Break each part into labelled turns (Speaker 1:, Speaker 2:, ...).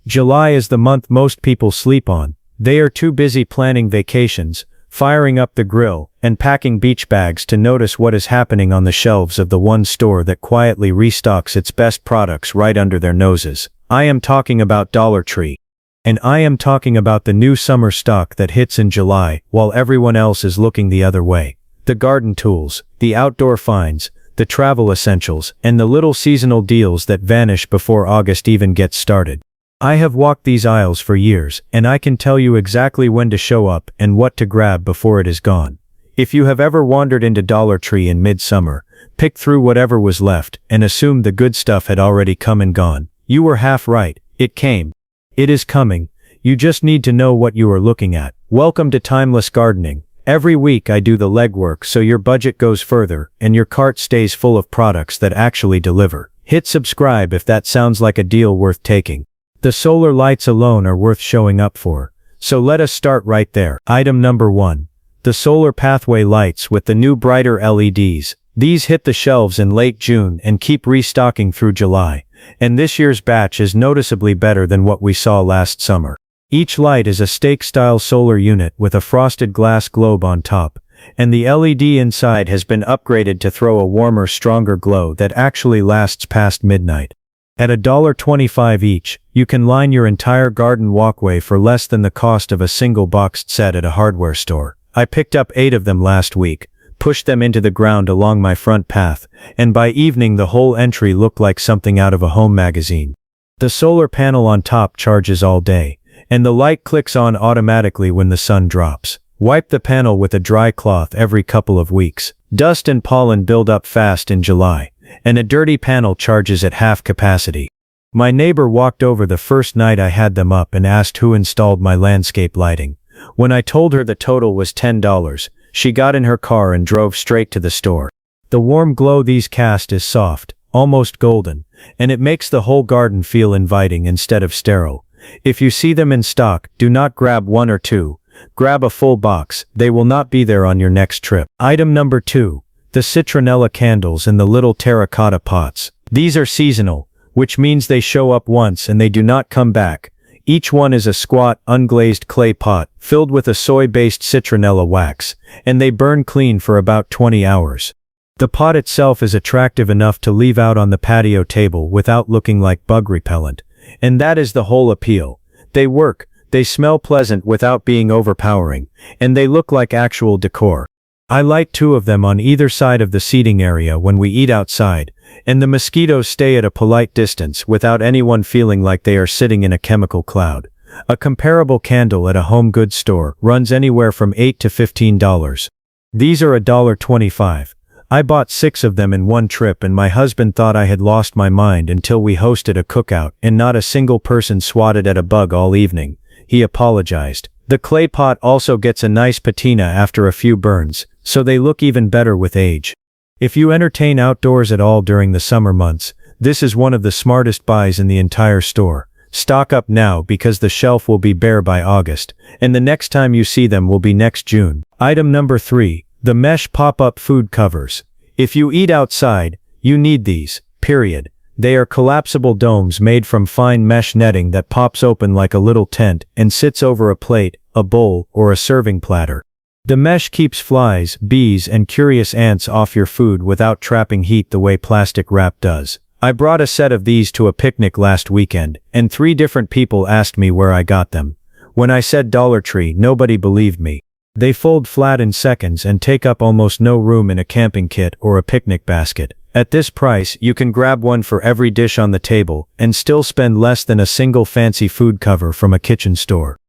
Speaker 1: July is the month most people sleep on. They are too busy planning vacations, firing up the grill, and packing beach bags to notice what is happening on the shelves of the one store that quietly restocks its best products right under their noses. I am talking about Dollar Tree. And I am talking about the new summer stock that hits in July while everyone else is looking the other way. The garden tools, the outdoor finds, the travel essentials, and the little seasonal deals that vanish before August even gets started. I have walked these aisles for years, and I can tell you exactly when to show up and what to grab before it is gone. If you have ever wandered into Dollar Tree in midsummer, picked through whatever was left, and assumed the good stuff had already come and gone, you were half right. It came. It is coming. You just need to know what you are looking at. Welcome to Timeless Gardening. Every week I do the legwork so your budget goes further and your cart stays full of products that actually deliver. Hit subscribe if that sounds like a deal worth taking. The solar lights alone are worth showing up for. So let us start right there. Item number 1. The solar pathway lights with the new brighter LEDs. These hit the shelves in late June and keep restocking through July. And this year's batch is noticeably better than what we saw last summer. Each light is a stake-style solar unit with a frosted glass globe on top, and the LED inside has been upgraded to throw a warmer, stronger glow that actually lasts past midnight. At $1.25 each, you can line your entire garden walkway for less than the cost of a single boxed set at a hardware store. I picked up 8 of them last week, pushed them into the ground along my front path, and by evening the whole entry looked like something out of a home magazine. The solar panel on top charges all day, and the light clicks on automatically when the sun drops. Wipe the panel with a dry cloth every couple of weeks. Dust and pollen build up fast in July, and a dirty panel charges at half capacity. My neighbor walked over the first night I had them up and asked who installed my landscape lighting. When I told her the total was $10, she got in her car and drove straight to the store. The warm glow these cast is soft, almost golden, and it makes the whole garden feel inviting instead of sterile. If you see them in stock, do not grab 1 or 2. Grab a full box, they will not be there on your next trip. Item number 2. The Citronella candles in the little terracotta pots. These are seasonal, which means they show up once and they do not come back. Each one is a squat, unglazed clay pot, filled with a soy-based citronella wax, and they burn clean for about 20 hours. The pot itself is attractive enough to leave out on the patio table without looking like bug repellent. And that is the whole appeal. They work, they smell pleasant without being overpowering, and they look like actual decor. I light 2 of them on either side of the seating area when we eat outside, and the mosquitoes stay at a polite distance without anyone feeling like they are sitting in a chemical cloud. A comparable candle at a home goods store runs anywhere from $8 to $15. These are $1.25. I bought 6 of them in one trip and my husband thought I had lost my mind until we hosted a cookout and not a single person swatted at a bug all evening. He apologized. The clay pot also gets a nice patina after a few burns, so they look even better with age. If you entertain outdoors at all during the summer months, this is one of the smartest buys in the entire store. Stock up now because the shelf will be bare by August, and the next time you see them will be next June. Item number 3. The mesh pop-up food covers. If you eat outside, you need these, period. They are collapsible domes made from fine mesh netting that pops open like a little tent and sits over a plate, a bowl, or a serving platter. The mesh keeps flies, bees, and curious ants off your food without trapping heat the way plastic wrap does. I brought a set of these to a picnic last weekend, and 3 different people asked me where I got them. When I said Dollar Tree, nobody believed me. They fold flat in seconds and take up almost no room in a camping kit or a picnic basket. At this price, you can grab one for every dish on the table and still spend less than a single fancy food cover from a kitchen store.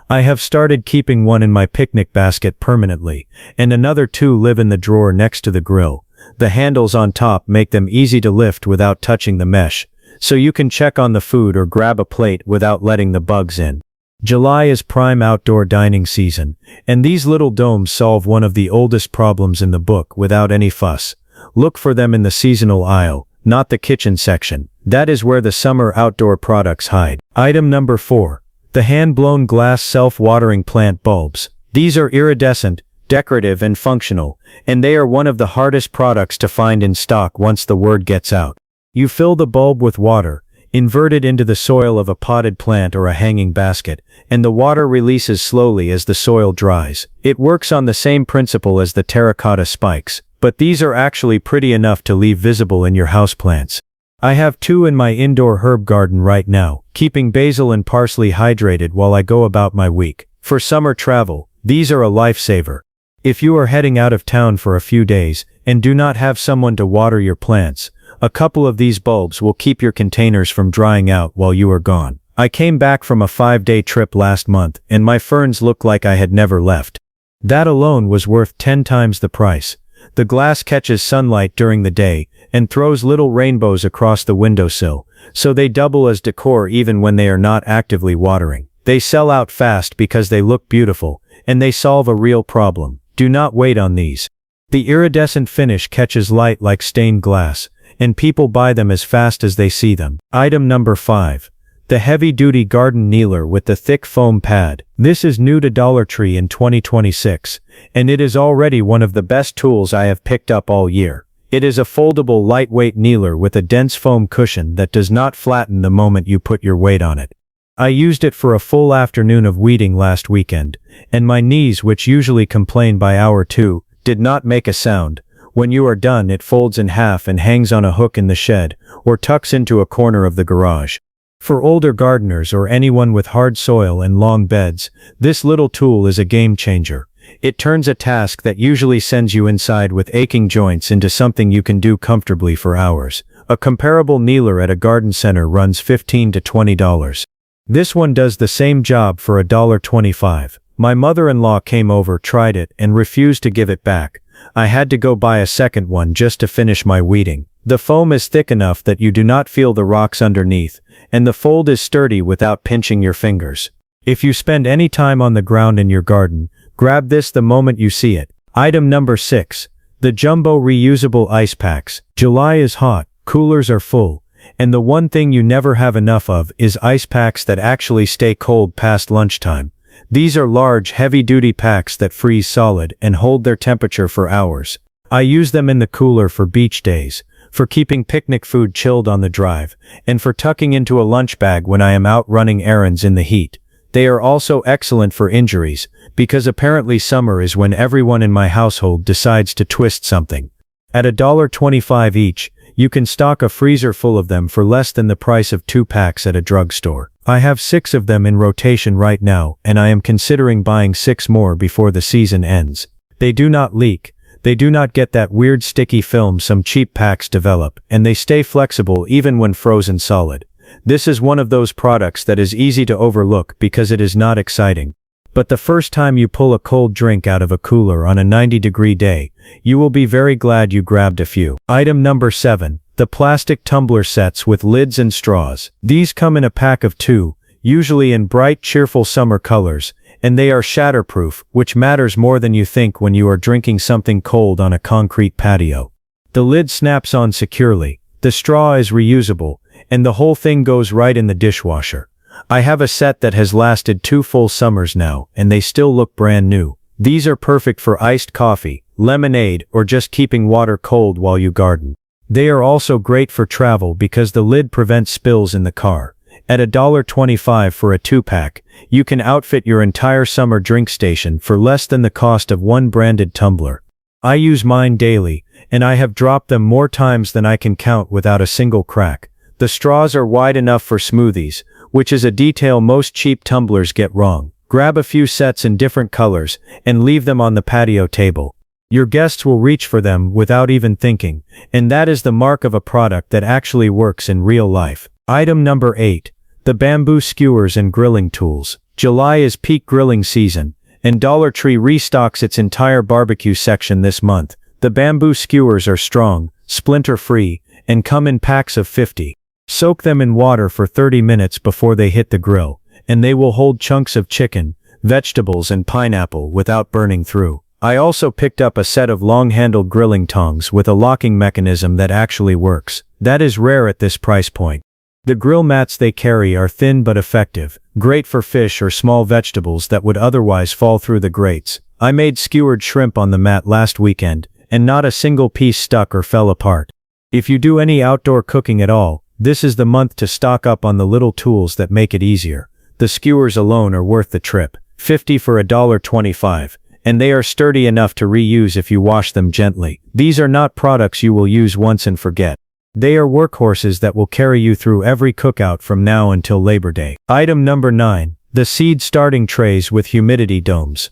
Speaker 1: I have started keeping one in my picnic basket permanently, and another 2 live in the drawer next to the grill. The handles on top make them easy to lift without touching the mesh, so you can check on the food or grab a plate without letting the bugs in. July is prime outdoor dining season, and these little domes solve one of the oldest problems in the book without any fuss. Look for them in the seasonal aisle, not the kitchen section. That is where the summer outdoor products hide. Item number 4. The hand-blown glass self-watering plant bulbs. These are iridescent, decorative and functional, and they are one of the hardest products to find in stock once the word gets out. You fill the bulb with water, Invert it into the soil of a potted plant or a hanging basket, and the water releases slowly as the soil dries. It works on the same principle as the terracotta spikes, but these are actually pretty enough to leave visible in your houseplants. I have 2 in my indoor herb garden right now, keeping basil and parsley hydrated while I go about my week. For summer travel, these are a lifesaver. If you are heading out of town for a few days, and do not have someone to water your plants, a couple of these bulbs will keep your containers from drying out while you are gone. I came back from a 5-day trip last month, and my ferns looked like I had never left. That alone was worth 10 times the price. The glass catches sunlight during the day, and throws little rainbows across the windowsill, so they double as decor even when they are not actively watering. They sell out fast because they look beautiful, and they solve a real problem. Do not wait on these. The iridescent finish catches light like stained glass, and people buy them as fast as they see them. Item number 5. The heavy-duty garden kneeler with the thick foam pad. This is new to Dollar Tree in 2026, and it is already one of the best tools I have picked up all year. It is a foldable lightweight kneeler with a dense foam cushion that does not flatten the moment you put your weight on it. I used it for a full afternoon of weeding last weekend, and my knees, which usually complain by hour 2, did not make a sound. When you are done, it folds in half and hangs on a hook in the shed, or tucks into a corner of the garage. For older gardeners or anyone with hard soil and long beds, this little tool is a game changer. It turns a task that usually sends you inside with aching joints into something you can do comfortably for hours. A comparable kneeler at a garden center runs $15 to $20. This one does the same job for $1.25. My mother-in-law came over, tried it, and refused to give it back. I had to go buy a second one just to finish my weeding. The foam is thick enough that you do not feel the rocks underneath, and the fold is sturdy without pinching your fingers. If you spend any time on the ground in your garden, grab this the moment you see it. Item number 6. The Jumbo Reusable Ice Packs. July is hot, coolers are full, and the one thing you never have enough of is ice packs that actually stay cold past lunchtime. These are large, heavy-duty packs that freeze solid and hold their temperature for hours. I use them in the cooler for beach days, for keeping picnic food chilled on the drive, and for tucking into a lunch bag when I am out running errands in the heat. They are also excellent for injuries, because apparently summer is when everyone in my household decides to twist something. At $1.25 each, you can stock a freezer full of them for less than the price of 2 packs at a drugstore. I have 6 of them in rotation right now, and I am considering buying 6 more before the season ends. They do not leak, they do not get that weird sticky film some cheap packs develop, and they stay flexible even when frozen solid. This is one of those products that is easy to overlook because it is not exciting. But the first time you pull a cold drink out of a cooler on a 90-degree day, you will be very glad you grabbed a few. Item number 7. The plastic tumbler sets with lids and straws. These come in a pack of 2, usually in bright, cheerful summer colors, and they are shatterproof, which matters more than you think when you are drinking something cold on a concrete patio. The lid snaps on securely, the straw is reusable, and the whole thing goes right in the dishwasher. I have a set that has lasted 2 full summers now, and they still look brand new. These are perfect for iced coffee, lemonade, or just keeping water cold while you garden. They are also great for travel because the lid prevents spills in the car. At $1.25 for a 2-pack, you can outfit your entire summer drink station for less than the cost of one branded tumbler. I use mine daily, and I have dropped them more times than I can count without a single crack. The straws are wide enough for smoothies, which is a detail most cheap tumblers get wrong. Grab a few sets in different colors, and leave them on the patio table. Your guests will reach for them without even thinking, and that is the mark of a product that actually works in real life. Item number 8. The bamboo skewers and grilling tools. July is peak grilling season, and Dollar Tree restocks its entire barbecue section this month. The bamboo skewers are strong, splinter-free, and come in packs of 50. Soak them in water for 30 minutes before they hit the grill, and they will hold chunks of chicken, vegetables, and pineapple without burning through. I also picked up a set of long-handled grilling tongs with a locking mechanism that actually works. That is rare at this price point. The grill mats they carry are thin but effective, great for fish or small vegetables that would otherwise fall through the grates. I made skewered shrimp on the mat last weekend, and not a single piece stuck or fell apart. If you do any outdoor cooking at all, This is the month to stock up on the little tools that make it easier. The skewers alone are worth the trip, 50 for $1.25, and they are sturdy enough to reuse if you wash them gently. These are not products you will use once and forget. They are workhorses that will carry you through every cookout from now until Labor Day. Item number 9. The seed starting trays with humidity domes.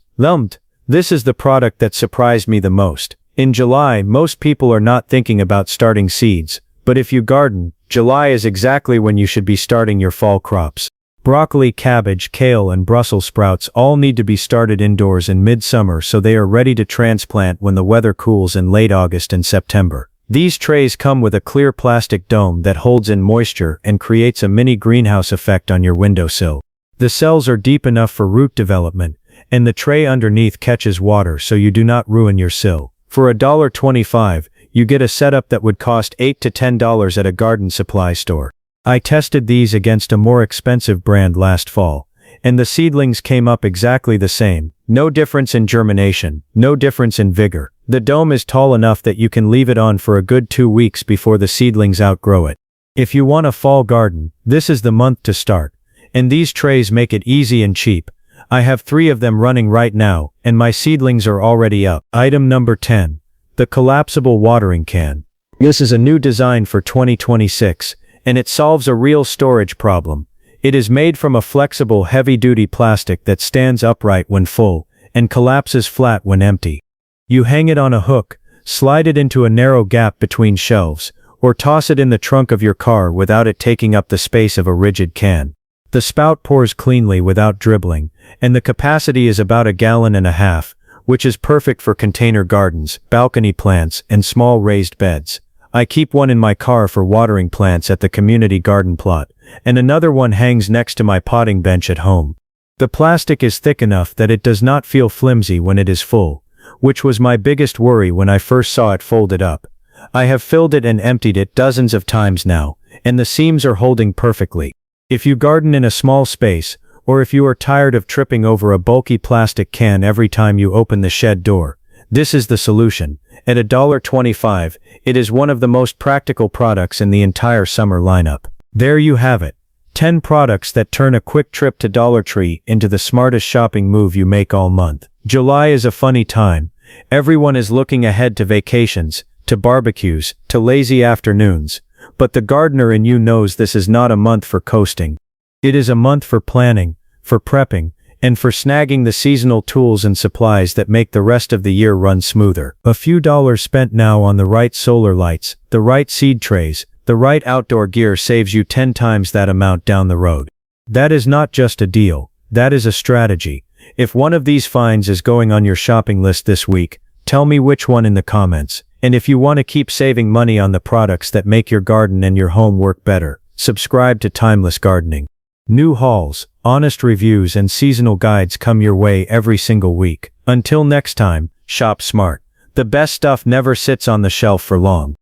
Speaker 1: This is the product that surprised me the most. In July, most people are not thinking about starting seeds, but if you garden, July is exactly when you should be starting your fall crops. Broccoli, cabbage, kale, and Brussels sprouts all need to be started indoors in midsummer so they are ready to transplant when the weather cools in late August and September. These trays come with a clear plastic dome that holds in moisture and creates a mini greenhouse effect on your windowsill. The cells are deep enough for root development, and the tray underneath catches water so you do not ruin your sill. For $1.25, you get a setup that would cost $8 to $10 at a garden supply store. I tested these against a more expensive brand last fall, and the seedlings came up exactly the same. No difference in germination, no difference in vigor. The dome is tall enough that you can leave it on for a good 2 weeks before the seedlings outgrow it. If you want a fall garden, this is the month to start. And these trays make it easy and cheap. I have 3 of them running right now, and my seedlings are already up. Item number 10. The collapsible watering can. This is a new design for 2026, and it solves a real storage problem. It is made from a flexible heavy-duty plastic that stands upright when full, and collapses flat when empty. You hang it on a hook, slide it into a narrow gap between shelves, or toss it in the trunk of your car without it taking up the space of a rigid can. The spout pours cleanly without dribbling, and the capacity is about 1.5 gallons, which is perfect for container gardens, balcony plants, and small raised beds. I keep one in my car for watering plants at the community garden plot, and another one hangs next to my potting bench at home. The plastic is thick enough that it does not feel flimsy when it is full, which was my biggest worry when I first saw it folded up. I have filled it and emptied it dozens of times now, and the seams are holding perfectly. If you garden in a small space, or if you are tired of tripping over a bulky plastic can every time you open the shed door, this is the solution. At $1.25, it is one of the most practical products in the entire summer lineup. There you have it. 10 products that turn a quick trip to Dollar Tree into the smartest shopping move you make all month. July is a funny time. Everyone is looking ahead to vacations, to barbecues, to lazy afternoons. But the gardener in you knows this is not a month for coasting. It is a month for planning, for prepping, and for snagging the seasonal tools and supplies that make the rest of the year run smoother. A few dollars spent now on the right solar lights, the right seed trays, the right outdoor gear saves you 10 times that amount down the road. That is not just a deal, that is a strategy. If one of these finds is going on your shopping list this week, tell me which one in the comments. And if you want to keep saving money on the products that make your garden and your home work better, subscribe to Timeless Gardening. New hauls, honest reviews, and seasonal guides come your way every single week. Until next time, shop smart. The best stuff never sits on the shelf for long.